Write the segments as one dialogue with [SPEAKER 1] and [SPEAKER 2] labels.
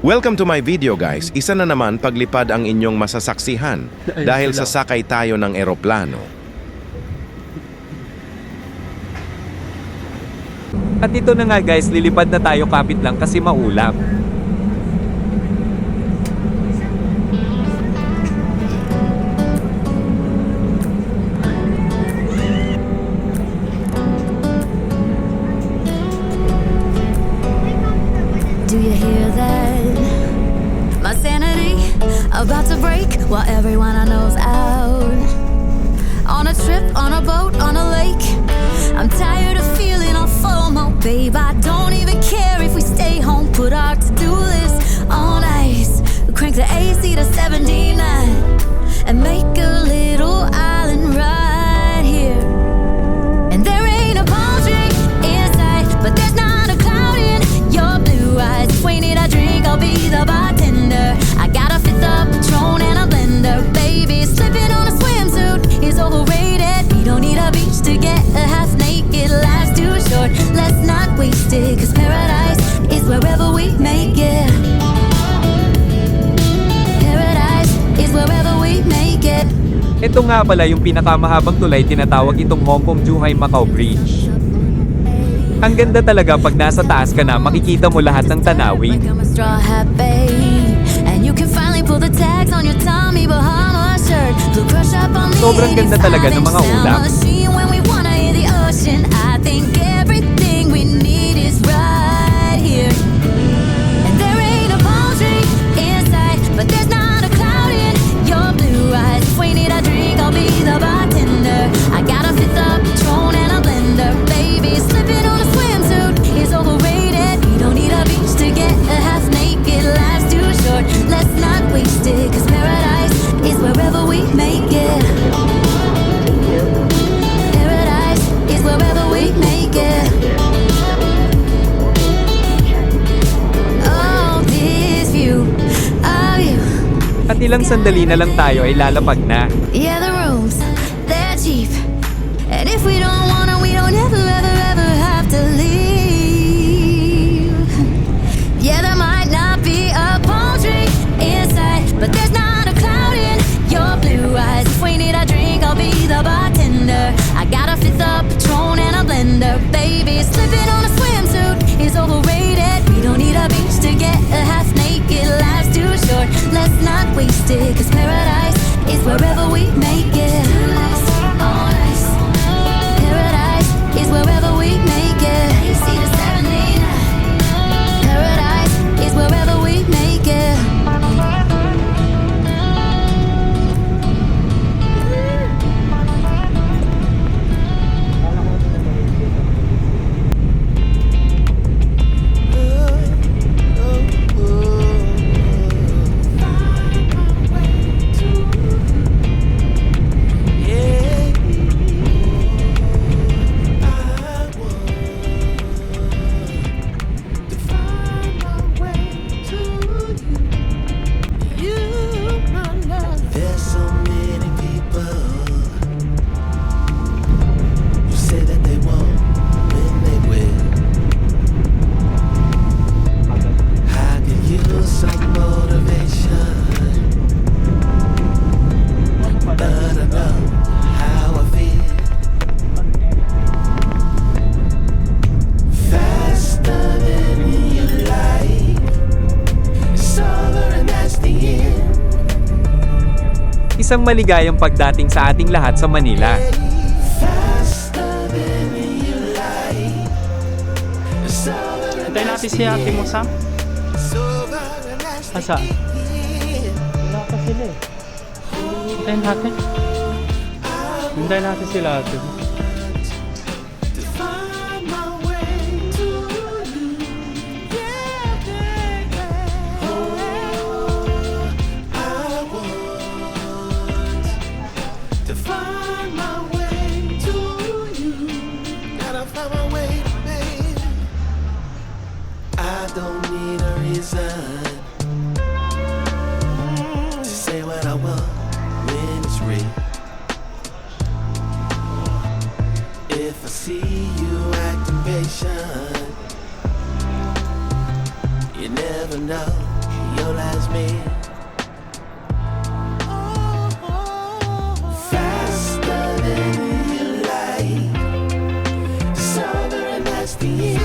[SPEAKER 1] Welcome to my video guys. Isa na naman paglipad ang inyong masasaksihan dahil sasakay tayo ng eroplano.
[SPEAKER 2] At ito na nga guys, lilipad na tayo kapit lang kasi maulap.
[SPEAKER 3] Do you hear that? My sanity about to break while everyone I know's out. On a trip, on a boat, on a lake. I'm tired of feeling all FOMO, babe. I don't even care if we stay home. Put our to-do list on ice. Crank the AC to 79 and make a little island right here. And there ain't a palm tree in sight, but there's not a cloud in your blue eyes. If we need a drink, I'll be the bartender. I got a fifth of Patron and a blender, baby. Slipping on a swimsuit is overrated. We don't need a beach to get a half naked. Life's too short, let's not waste it. Cause paradise is wherever we make it. Paradise is wherever we make it.
[SPEAKER 2] Ito nga pala yung pinakamahabang tulay, tinatawag itong Hong Kong-Zhuhai-Macau Bridge. Ang ganda talaga pag nasa taas ka na, makikita mo lahat ng tanawin.
[SPEAKER 3] Like I'm a straw hat, babe. And you can finally pull the tags on your Tommy Bahama shirt. Blue crush up on the
[SPEAKER 2] Sobrang ganda talaga ng mga
[SPEAKER 3] 85-inch
[SPEAKER 2] ulap.
[SPEAKER 3] sound machine when we wanna hear the ocean. I think everything we need is right here. And there ain't a palm tree in sight, but there's not a cloud in your blue eyes. If we need a drink, I'll be the bartender. I got a fifth of Patron and a blender, baby. Slipping on a swimsuit is overrated. We don't need a beach to get a half naked. Life's too short, let's not waste it. Cause paradise is wherever we make it. Paradise is wherever we make it. Oh, this view of you.
[SPEAKER 2] At ilang sandali na lang tayo ay lalapag na.
[SPEAKER 3] Yeah, the rooms, they're cheap. And if we don't wanna, we don't ever, ever, ever have to leave. Yeah, there might not be a palm tree inside, but there's not a cloud in your blue eyes. If we need a drink, I'll be the bartender. I got a fifth of Patron and a blender, baby. Slipping on a swimsuit is overrated. We don't need a beach to get a half naked. Life's too short, let's not waste it. Cause paradise is wherever we make it. On ice. Paradise is wherever we make it. AC to 79. Paradise is wherever we make it.
[SPEAKER 4] There's so many people who say that they won't when they will. I could use some motivation, but I know how I feel. Faster than you like, it's over and that's the end.
[SPEAKER 2] Isang maligayang pagdating sa ating lahat sa Manila.
[SPEAKER 5] Hintayin natin si ate mo, Sam. Asa? Wala pa sila eh. Hintayin natin. Hintayin natin sila ate.
[SPEAKER 4] To find my way to you, gotta find my way, babe. I don't need a reason to say what I want when it's real. your last meal. Faster than you like. Sober and that's the end.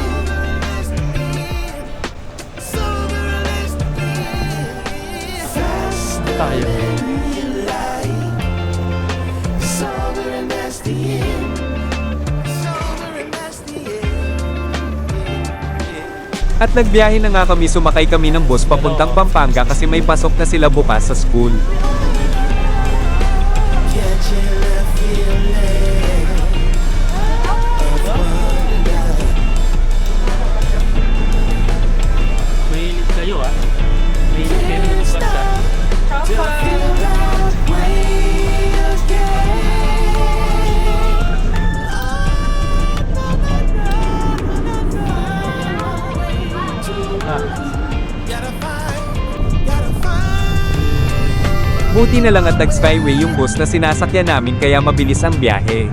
[SPEAKER 4] Sober and that's the end. Faster
[SPEAKER 5] Tayo.
[SPEAKER 4] than you like. Sober and that's the end. Sober and that's the end.
[SPEAKER 2] At nagbiyahe na nga kami, sumakay kami ng bus papuntang Pampanga kasi may pasok na sila bukas sa school.
[SPEAKER 4] Catching the feeling of wonder.
[SPEAKER 5] Mahilig kayo ah. Mahilig kayo ng basta.
[SPEAKER 4] Till I feel that way again. Gotta find.
[SPEAKER 2] Buti na lang at nag-skyway yung bus na sinasakyan namin kaya mabilis ang biyahe.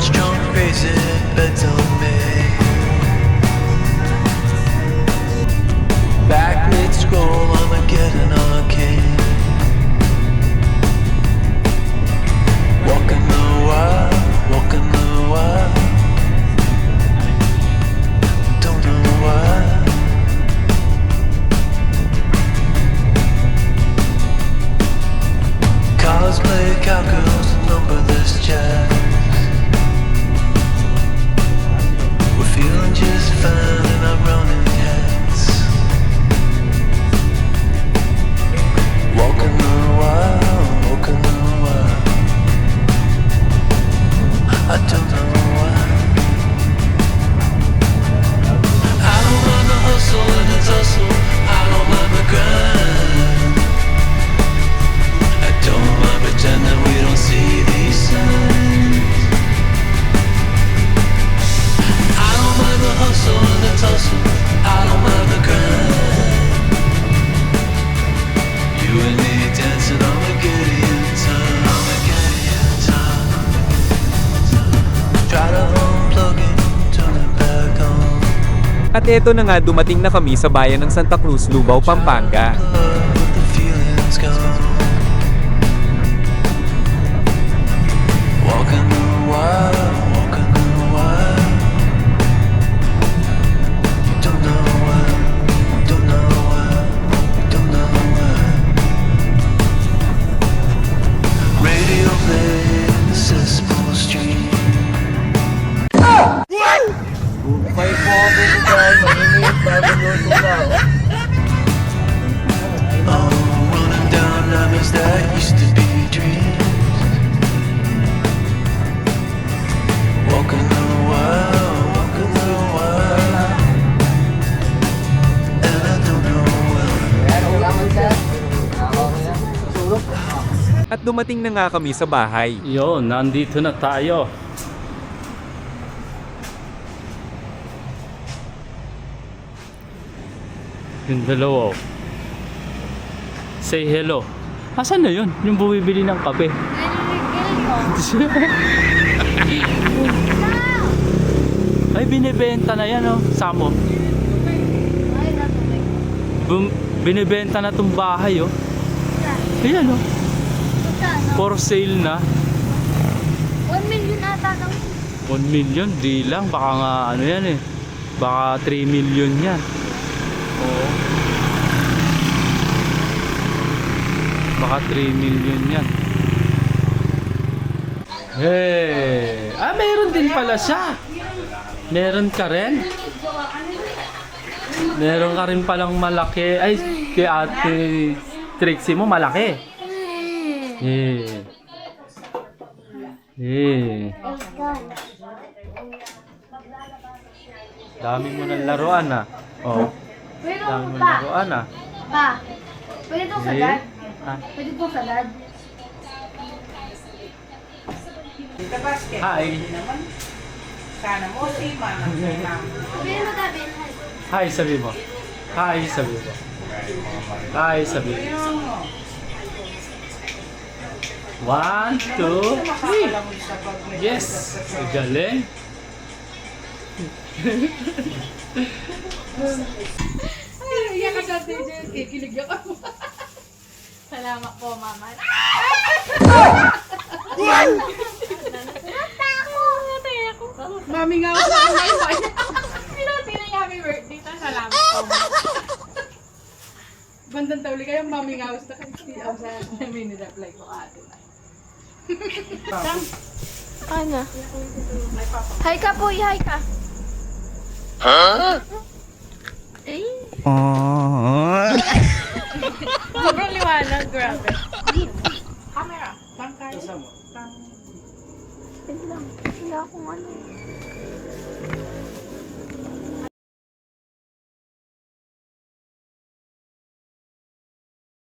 [SPEAKER 6] Strong crazy bets on me. Back mid scroll, I'ma get an arcane. Walking the wild, walking the wild. Don't know why. Cosplay cowgirls, numberless jazz. We're feeling just fine in our running heads. Walking the wild, walking the wild. I don't know why. I don't mind the hustle and the tussle. I don't mind the grind. I don't mind pretending we don't see these signs. I don't mind the hustle and the tussle. I don't mind the grind. You and me dancing on the Gideon time. On the Gideon time. Try to unplug it, turn it back on.
[SPEAKER 2] At eto na nga, dumating na kami sa bayan ng Santa Cruz, Lubao, Pampanga.
[SPEAKER 6] But the feeling's gone. Walking the wild, walking the wild. Don't know why, don't know why, don't know why. Radio play the Cesspool Street. Oh, running down numbers that used to be dreams. Walking the wild, walking the wild. And I don't know why.
[SPEAKER 2] At dumating na nga kami sa bahay.
[SPEAKER 5] Yun, nandito na tayo. Yung dalawa. Say hello. Asan na yun? Yung bumibili ng kape. Ay, binibenta na yan, oh. Samo. Binibenta na tong bahay, oh. Ayan, oh. For sale na.
[SPEAKER 7] 1 million ata daw.
[SPEAKER 5] 1 million? Di lang. Baka nga, ano yan, eh. Baka 3 million yan. Oo. Baka 3 million yan. Hey! Ah, meron din pala siya. Meron ka rin? Meron ka rin palang malaki. Ay, kay Ate Trixie mo malaki. Eh. Eh. Dami mo ng laruan ah. Oh.
[SPEAKER 7] Pwede
[SPEAKER 5] Dami mo ng
[SPEAKER 7] pa.
[SPEAKER 5] laruan ah.
[SPEAKER 7] Pa. Pwede itong
[SPEAKER 5] Eh.
[SPEAKER 7] salad.
[SPEAKER 5] Ah.
[SPEAKER 7] Pwede itong salad.
[SPEAKER 5] Hi.
[SPEAKER 7] Sabihin mo tabi.
[SPEAKER 5] Hi, sabi mo. Hi, sabi mo. Hi, sabi mo. 1, 2, 3. Yes! Galing.
[SPEAKER 8] Iyak ka sa DJ, kikilig ako. Salamat po, mama. Mami nga ako sa wifi. Pinati na happy birthday. Salamat po, mama. Bandang tauli kayo, mami nga gusto kayo. Sa mini-reply ko ate.
[SPEAKER 7] Ano? Hi ka po, hi ka. Eh?
[SPEAKER 8] Sobrang liwanag, grabe. Camera, bang kayo?
[SPEAKER 7] Wala akong ano.